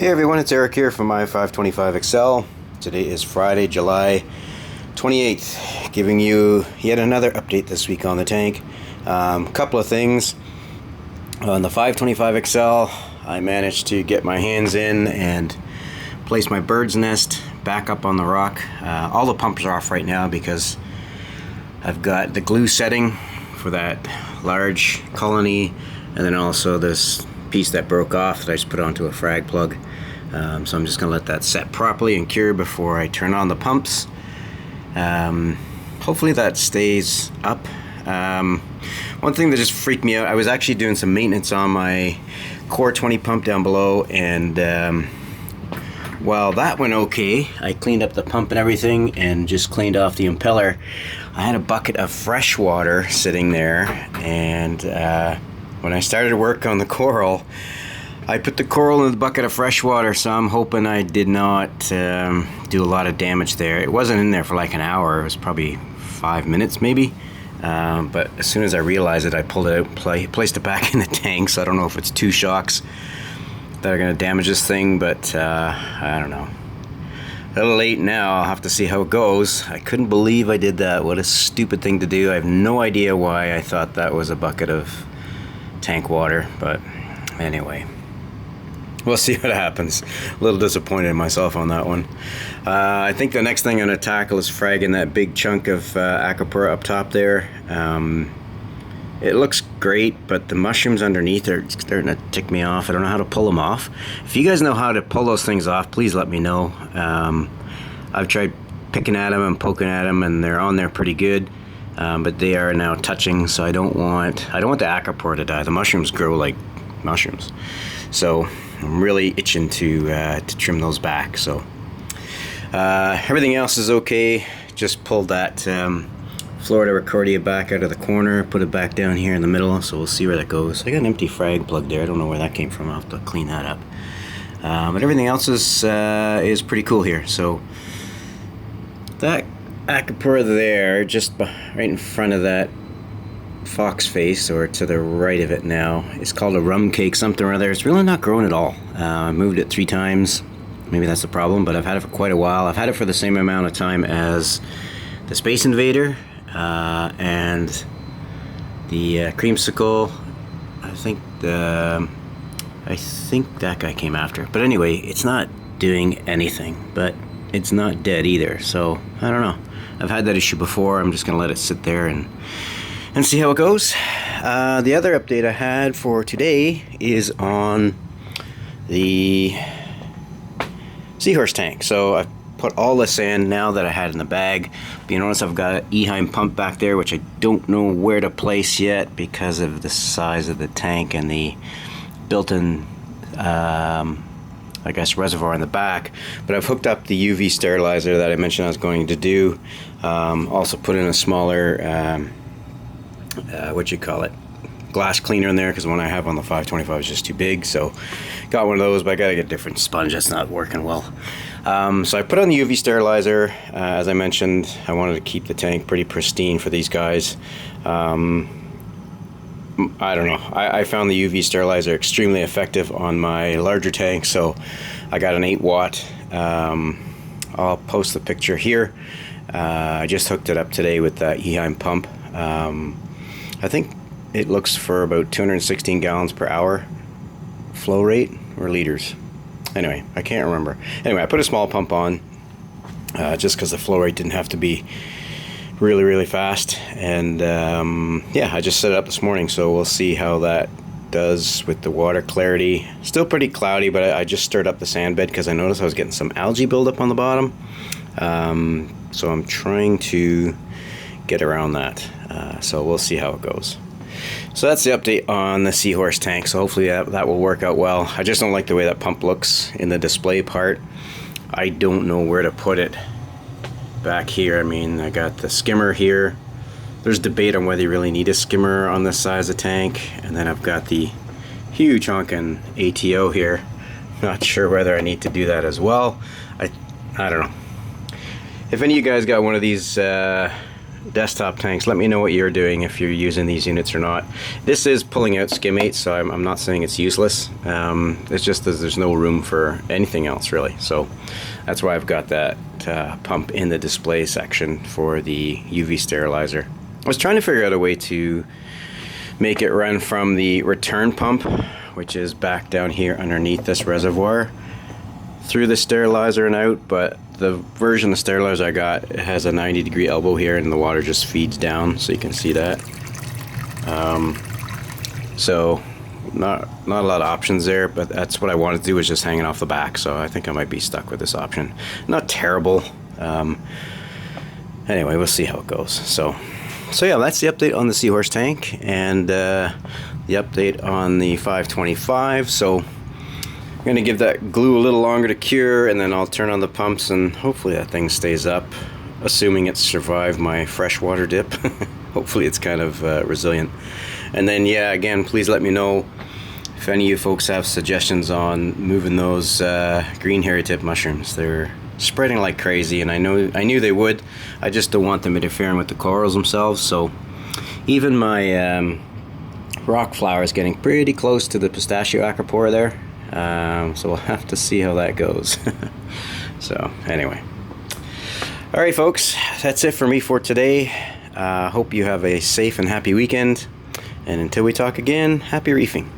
Hey everyone, it's Eric here from my 525XL. Today is Friday, July 28th, giving you yet another update this week on the tank. Couple of things. On the 525XL, I managed to get my hands in and place my bird's nest back up on the rock. All the pumps are off right now because I've got the glue setting for that large colony, and then also this piece that broke off that I just put onto a frag plug. So I'm just going to let that set properly and cure before I turn on the pumps. Hopefully that stays up. One thing that just freaked me out, I was actually doing some maintenance on my Core 20 pump down below, and while that went okay, I cleaned up the pump and everything and just cleaned off the impeller. I had a bucket of fresh water sitting there, and when I started work on the coral, I put the coral in the bucket of fresh water, so I'm hoping I did not do a lot of damage there. It wasn't in there for like an hour. It was probably 5 minutes maybe. But as soon as I realized it, I pulled it out, placed it back in the tank. So I don't know if it's 2 shocks that are going to damage this thing, but I don't know. A little late now. I'll have to see how it goes. I couldn't believe I did that. What a stupid thing to do. I have no idea why I thought that was a bucket of tank water, but anyway, we'll see what happens. A little disappointed in myself on that one. I think the next thing I'm going to tackle is fragging that big chunk of Acropora up top there. It looks great, but the mushrooms underneath are starting to tick me off. I don't know how to pull them off. If you guys know how to pull those things off, please let me know. I've tried picking at them and poking at them, and they're on there pretty good. But they are now touching, so I don't want the Acropora to die. The mushrooms grow like mushrooms, so I'm really itching to trim those back. So everything else is okay. Just pulled that Florida Riccardia back out of the corner, put it back down here in the middle, so we'll see where that goes. I got an empty frag plug there. I don't know where that came from. I'll have to clean that up. But everything else is pretty cool here. So that Acropora there, just right in front of that fox face, or to the right of it now, it's called a rum cake something or other. It's really not growing at all. I moved it 3 times. Maybe that's the problem, but I've had it for quite a while. I've had it for the same amount of time as the Space Invader and the Creamsicle. I think that guy came after. But anyway, it's not doing anything, but it's not dead either. So I don't know. I've had that issue before. I'm just gonna let it sit there and see how it goes. The other update I had for today is on the Seahorse tank. So I've put all the sand now that I had in the bag. But you notice I've got an Eheim pump back there, which I don't know where to place yet because of the size of the tank and the built-in I guess reservoir in the back. But I've hooked up the UV sterilizer that I mentioned I was going to do. Also put in a smaller glass cleaner in there, because the one I have on the 525 is just too big. So got one of those, but I gotta get a different sponge. That's not working well. So I put on the UV sterilizer. As I mentioned, I wanted to keep the tank pretty pristine for these guys. I don't know. I found the UV sterilizer extremely effective on my larger tank, so I got an 8-watt. I'll post the picture here. I just hooked it up today with that Eheim pump. I think it looks for about 216 gallons per hour flow rate, or liters. Anyway, I can't remember. Anyway, I put a small pump on just because the flow rate didn't have to be really fast, and yeah, I just set it up this morning, so we'll see how that does with the water clarity. Still pretty cloudy, but I just stirred up the sand bed because I noticed I was getting some algae buildup on the bottom. So I'm trying to get around that, so we'll see how it goes. So that's the update on the Seahorse tank. So hopefully that will work out well. I just don't like the way that pump looks in the display part. I don't know where to put it back here. I mean, I got the skimmer here. There's debate on whether you really need a skimmer on this size of tank. And then I've got the huge honkin' ATO here. Not sure whether I need to do that as well. I don't know. If any of you guys got one of these desktop tanks, let me know what you're doing, if you're using these units or not. This is pulling out skimmate, so I'm not saying it's useless. It's just that there's no room for anything else really, so that's why I've got that pump in the display section for the UV sterilizer. I was trying to figure out a way to make it run from the return pump, which is back down here underneath this reservoir, through the sterilizer and out, but the version of sterilizer I got, it has a 90-degree elbow here and the water just feeds down, so you can see that. So not a lot of options there, but that's what I wanted to do, was just hanging off the back, so I think I might be stuck with this option. Not terrible. Anyway, we'll see how it goes. So yeah, that's the update on the Seahorse tank and the update on the 525. So I'm going to give that glue a little longer to cure, and then I'll turn on the pumps, and hopefully that thing stays up, assuming it's survived my freshwater dip. Hopefully it's kind of resilient. And then, yeah, again, please let me know if any of you folks have suggestions on moving those green hairy tip mushrooms. They're spreading like crazy, and I knew they would. I just don't want them interfering with the corals themselves. So even my rock flower is getting pretty close to the pistachio acropora there. So we'll have to see how that goes. So anyway, all right folks, that's it for me for today. Hope you have a safe and happy weekend, and until we talk again, happy reefing.